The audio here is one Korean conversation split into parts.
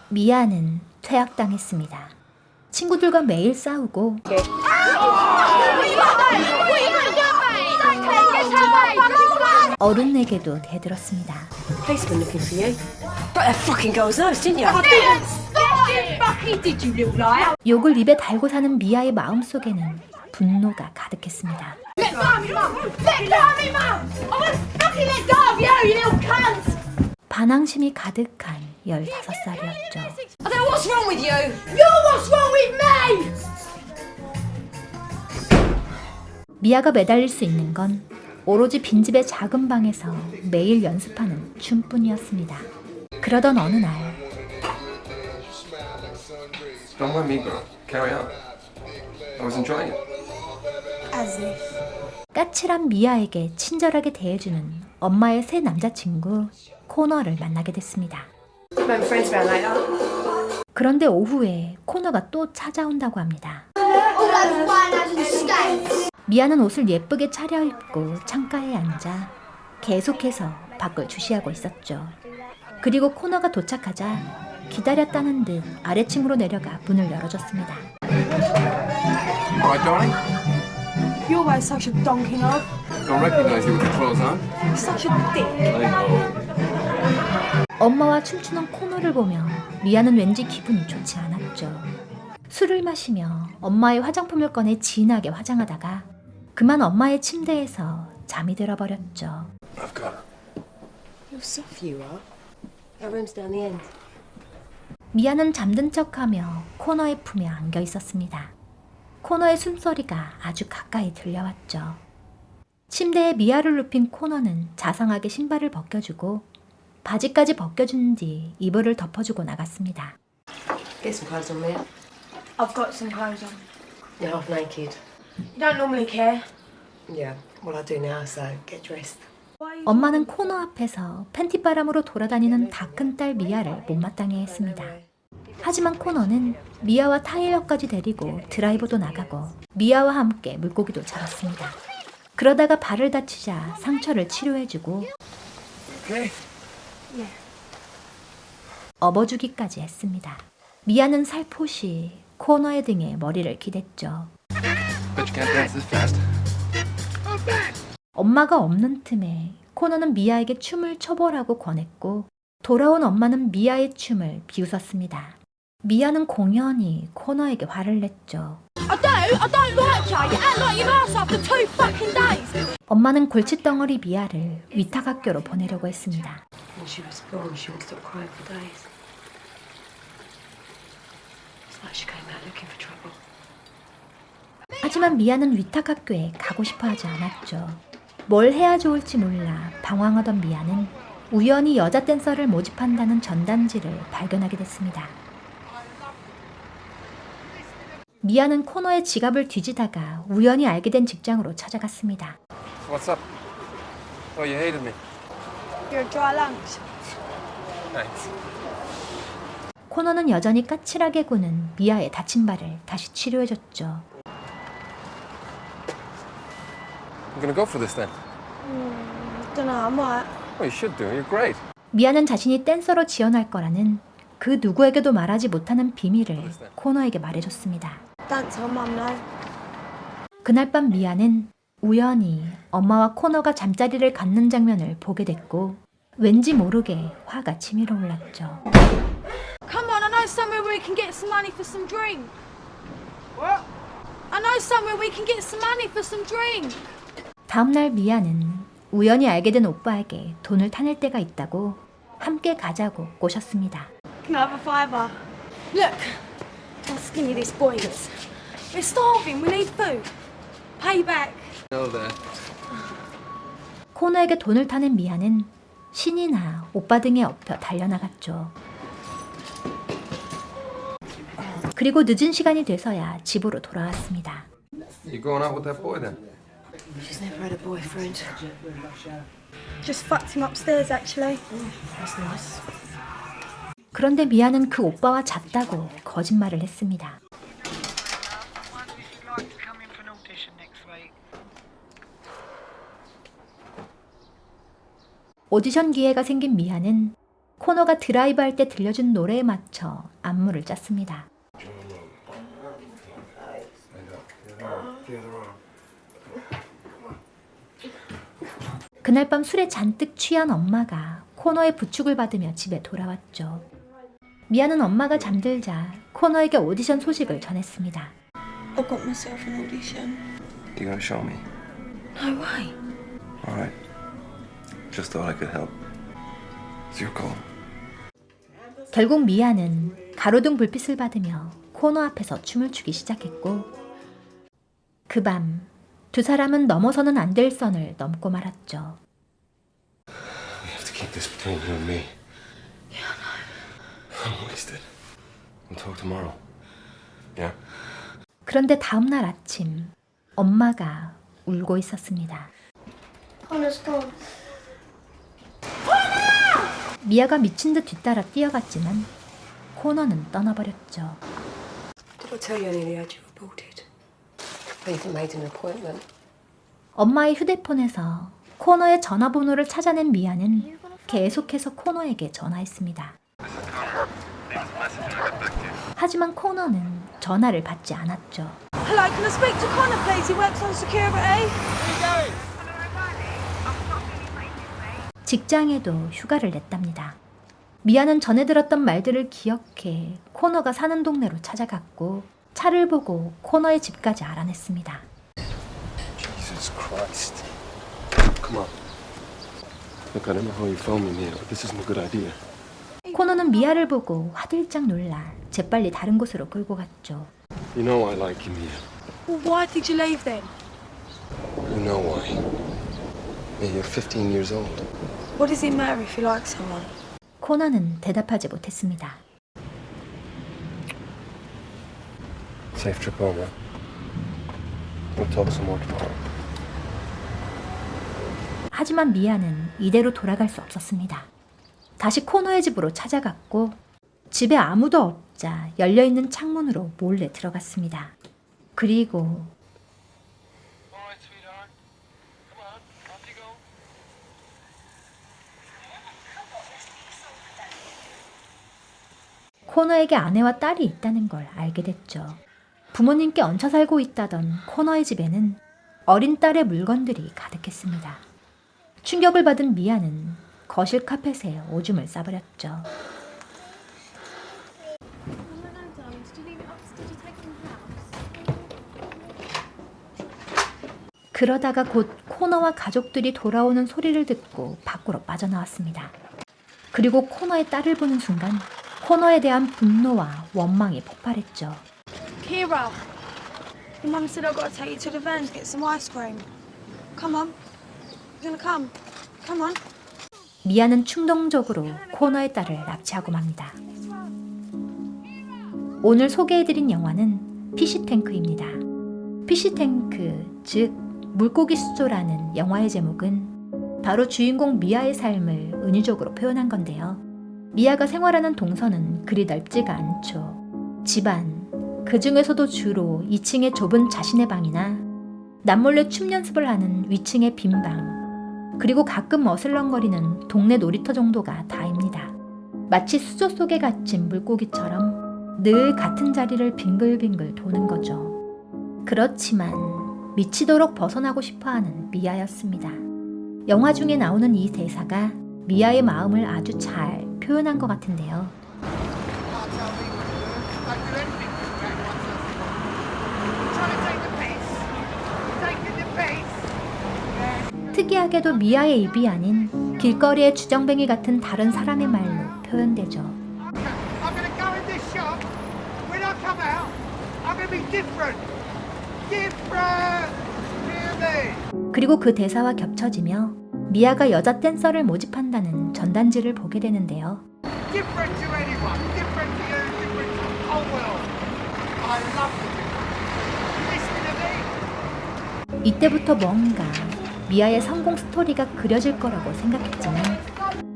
미아는 퇴학당했습니다. 친구들과 매일 싸우고 어른에게도 대들었습니다. Policeman looking for you. Got that fucking girl's nose, didn't you? 욕을 입에 달고 사는 미아의 마음속에는 분노가 가득했습니다. 반항심이 가득한 15살이었죠. What's wrong with you? 미아가 매달릴 수 있는 건 오로지 빈집의 작은 방에서 매일 연습하는 춤뿐이었습니다. 그러던 어느 날 Don't mind me, girl. Carry on. I was enjoying it. As if. 까칠한 미아에게 친절하게 대해주는 엄마의 새 남자친구 코너를 만나게 됐습니다. Remember friends around later? 그런데 오후에 코너가 또 찾아온다고 합니다. 미아는 옷을 예쁘게 차려입고 창가에 앉아 계속해서 밖을 주시하고 있었죠. 그리고 코너가 도착하자 기다렸다는 듯 아래층으로 내려가 문을 열어줬습니다. Alright, darling. You're always such a donkey knob. Don't recognize you with the clothes on. Such a dick. I know. 엄마와 춤추는 코너를 보며 미아는 왠지 기분이 좋지 않았죠. 술을 마시며 엄마의 화장품을 꺼내 진하게 화장하다가 그만 엄마의 침대에서 잠이 들어버렸죠. I've got her. You're soft, you are. Our room's down the end. 미아는 잠든 척하며 코너의 품에 안겨 있었습니다. 코너의 숨소리가 아주 가까이 들려왔죠. 침대에 미아를 눕힌 코너는 자상하게 신발을 벗겨주고 바지까지 벗겨준 뒤 이불을 덮어주고 나갔습니다. Get some clothes on, Mia. I've got some clothes on. You're half naked. You don't normally care. Yeah, well I do now, so get dressed. 엄마는 코너 앞에서 팬티바람으로 돌아다니는 다 큰 딸 미아를 못마땅해 했습니다. 하지만 코너는 미아와 타일러까지 데리고 드라이브도 나가고 미아와 함께 물고기도 잡았습니다. 그러다가 발을 다치자 상처를 치료해주고 Okay. 업어주기까지 했습니다. 미아는 살포시 코너의 등에 머리를 기댔죠. Bet you can't dance this fast. 엄마가 없는 틈에 코너는 미아에게 춤을 춰보라고 권했고 돌아온 엄마는 미아의 춤을 비웃었습니다. 미아는 공연히 코너에게 화를 냈죠. I don't like you. You act like you've asked after 2 fucking days. 엄마는 골칫덩어리 미아를 위탁학교로 보내려고 했습니다. When she was born, she would stop crying for days. It's like she came out looking for trouble. 하지만 미아는 위탁학교에 가고 싶어 하지 않았죠. 뭘 해야 좋을지 몰라 방황하던 미아는 우연히 여자 댄서를 모집한다는 전단지를 발견하게 됐습니다. 미아는 코너의 지갑을 뒤지다가 우연히 알게 된 직장으로 찾아갔습니다. What's up? Oh, you hated me. You're a dry lunch. Thanks. 코너는 여전히 까칠하게 구는 미아의 다친 발을 다시 치료해줬죠. I'm gonna go for this then. Dunno, I might. Oh, you should do. You're great. 미아는 자신이 댄서로 지원할 거라는 그 누구에게도 말하지 못하는 비밀을 코너에게 말해줬습니다. Don't tell Mum, no. 그날 밤 미아는 우연히 엄마와 코너가 잠자리를 갖는 장면을 보게 됐고 왠지 모르게 화가 치밀어 올랐죠. Come on, I know somewhere where we can get some money for some drink. What? I know somewhere we can get some money for some drink. 다음날 미아는 우연히 알게 된 오빠에게 돈을 타낼 때가 있다고 함께 가자고 꼬셨습니다. Can I have a fiver? Look, how skinny this boy is. We're starving, we need food. Pay back. Know that. 코너에게 돈을 타는 미아는 신이 나 오빠 등에 업혀 달려나갔죠. 그리고 늦은 시간이 돼서야 집으로 돌아왔습니다. You going out with that boy then? She's never had a boyfriend. Just fucked him upstairs, actually. That's nice. 그런데 미아는 그 오빠와 잤다고 거짓말을 했습니다. 오디션 기회가 생긴 미아는 코너가 드라이브할 때 들려준 노래에 맞춰 안무를 짰습니다. 그날 밤 술에 잔뜩 취한 엄마가 코너의 부축을 받으며 집에 돌아왔죠. 미아는 엄마가 잠들자 코너에게 오디션 소식을 전했습니다. I've got myself an audition. You gonna show me? No way. Alright. Just thought I could help. It's your call. 결국 미아는 가로등 불빛을 받으며 코너 앞에서 춤을 추기 시작했고 그 밤 두 사람은 넘어서는 안 될 선을 넘고 말았죠. We have to keep this between you and me. Yeah, I know. I'm wasted. We'll talk tomorrow. Yeah? 그런데 다음 날 아침 엄마가 울고 있었습니다. Connor's gone. 미아가 미친 듯 뒤따라 뛰어갔지만 코너는 떠나버렸죠. Did I tell you I nearly had you reported? I even made an appointment. 엄마의 휴대폰에서 코너의 전화번호를 찾아낸 미아는 계속해서 코너에게 전화했습니다. 하지만 코너는 전화를 받지 않았죠. Hello, can I speak to Connor, please? He works on security. 직장에도 휴가를 냈답니다. 미아는 전에 들었던 말들을 기억해 코너가 사는 동네로 찾아갔고 차를 보고 코너의 집까지 알아냈습니다. Jesus Christ. Come on. Look, I don't know how you phoned me here, but this isn't a good idea. 코너는 미아를 보고 화들짝 놀라 재빨리 다른 곳으로 끌고 갔죠. You know I like you, Mia. Well, why did you leave then? You know why. Mia, you're 15 years old. What does it matter if you like someone? 코너는 대답하지 못했습니다. Safe trip home, huh? We'll talk some more tomorrow. 하지만 미아는 이대로 돌아갈 수 없었습니다. 다시 코너의 집으로 찾아갔고 집에 아무도 없자 열려있는 창문으로 몰래 들어갔습니다. 그리고 코너에게 아내와 딸이 있다는 걸 알게 됐죠. 부모님께 얹혀 살고 있다던 코너의 집에는 어린 딸의 물건들이 가득했습니다. 충격을 받은 미아는 거실 카펫에 오줌을 싸버렸죠. 그러다가 곧 코너와 가족들이 돌아오는 소리를 듣고 밖으로 빠져나왔습니다. 그리고 코너의 딸을 보는 순간 코너에 대한 분노와 원망이 폭발했죠. Kira, your mum said I've got to take you to the van to get some ice cream. Come on. You're gonna come. Come on. 미아는 충동적으로 코너의 딸을 납치하고 맙니다. 오늘 소개해드린 영화는 피시탱크입니다. 피시탱크, 즉 물고기 수조라는 영화의 제목은 바로 주인공 미아의 삶을 은유적으로 표현한 건데요. 미아가 생활하는 동선은 그리 넓지가 않죠. 집안, 그 중에서도 주로 2층의 좁은 자신의 방이나 남몰래 춤 연습을 하는 위층의 빈 방, 그리고 가끔 어슬렁거리는 동네 놀이터 정도가 다입니다. 마치 수조 속에 갇힌 물고기처럼 늘 같은 자리를 빙글빙글 도는 거죠. 그렇지만 미치도록 벗어나고 싶어하는 미아였습니다. 영화 중에 나오는 이 대사가 미아의 마음을 아주 잘 표현한 것 같은데요. 특이하게도 미아의 입이 아닌 길거리의 주정뱅이 같은 다른 사람의 말로 표현되죠. I'm gonna go in this shop. When I come out, I'm gonna be different. Different. Hear me? 그리고 그 대사와 겹쳐지며 미아가 여자 댄서를 모집한다는 전단지를 보게 되는데요. Different to anyone. Different to you. Different to the whole world. I love the difference. Listen to me. 이때부터 뭔가 미아의 성공 스토리가 그려질 거라고 생각했지만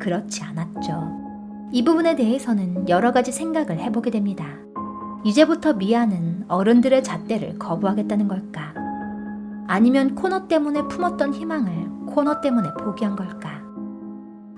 그렇지 않았죠. 이 부분에 대해서는 여러 가지 생각을 해보게 됩니다. 이제부터 미아는 어른들의 잣대를 거부하겠다는 걸까? 아니면 코너 때문에 품었던 희망을 코너 때문에 포기한 걸까?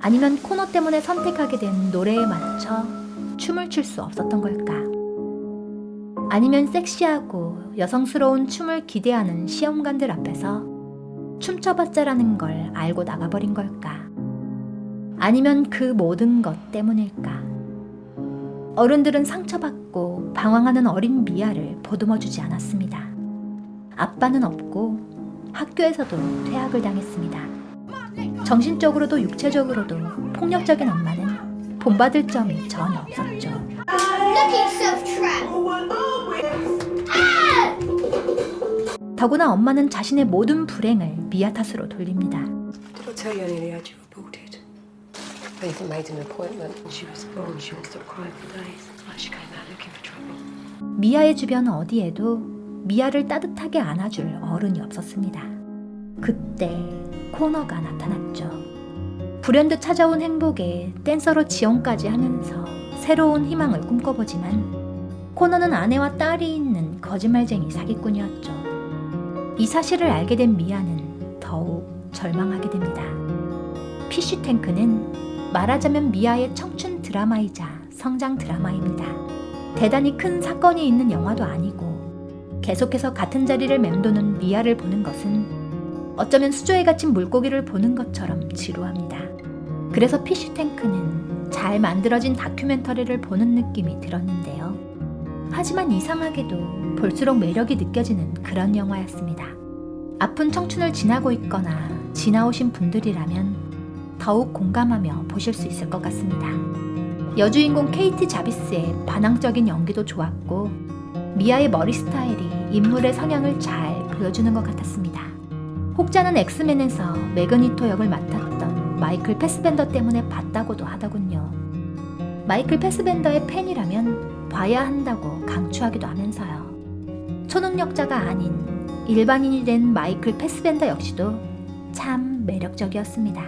아니면 코너 때문에 선택하게 된 노래에 맞춰 춤을 출 수 없었던 걸까? 아니면 섹시하고 여성스러운 춤을 기대하는 시험관들 앞에서 춤춰봤자라는 걸 알고 나가버린 걸까? 아니면 그 모든 것 때문일까? 어른들은 상처받고 방황하는 어린 미아를 보듬어주지 않았습니다. 아빠는 없고 학교에서도 퇴학을 당했습니다. 정신적으로도 육체적으로도 폭력적인 엄마는 본받을 점이 전혀 없었죠. 더구나 엄마는 자신의 모든 불행을 미아 탓으로 돌립니다. Did I tell you I nearly had you aborted? I even made an appointment. When she was born, she wouldn't stop crying for days. It's like she came out looking for trouble. 미아의 주변 어디에도 미아를 따뜻하게 안아줄 어른이 없었습니다. 그때 코너가 나타났죠. 불현듯 찾아온 행복에 댄서로 지원까지 하면서 새로운 희망을 꿈꿔보지만 코너는 아내와 딸이 있는 거짓말쟁이 사기꾼이었죠. 이 사실을 알게 된 미아는 더욱 절망하게 됩니다. 피쉬탱크는 말하자면 미아의 청춘 드라마이자 성장 드라마입니다. 대단히 큰 사건이 있는 영화도 아니고 계속해서 같은 자리를 맴도는 미아를 보는 것은 어쩌면 수조에 갇힌 물고기를 보는 것처럼 지루합니다. 그래서 피쉬탱크는 잘 만들어진 다큐멘터리를 보는 느낌이 들었는데요. 하지만 이상하게도 볼수록 매력이 느껴지는 그런 영화였습니다. 아픈 청춘을 지나고 있거나 지나오신 분들이라면 더욱 공감하며 보실 수 있을 것 같습니다. 여주인공 케이티 자비스의 반항적인 연기도 좋았고 미아의 머리 스타일이 인물의 성향을 잘 보여주는 것 같았습니다. 혹자는 엑스맨에서 매그니토 역을 맡았던 마이클 패스벤더 때문에 봤다고도 하더군요. 마이클 패스벤더의 팬이라면 봐야 한다고 강추하기도 하면서요. 초능력자가 아닌 일반인이 된 마이클 패스벤더 역시도 참 매력적이었습니다.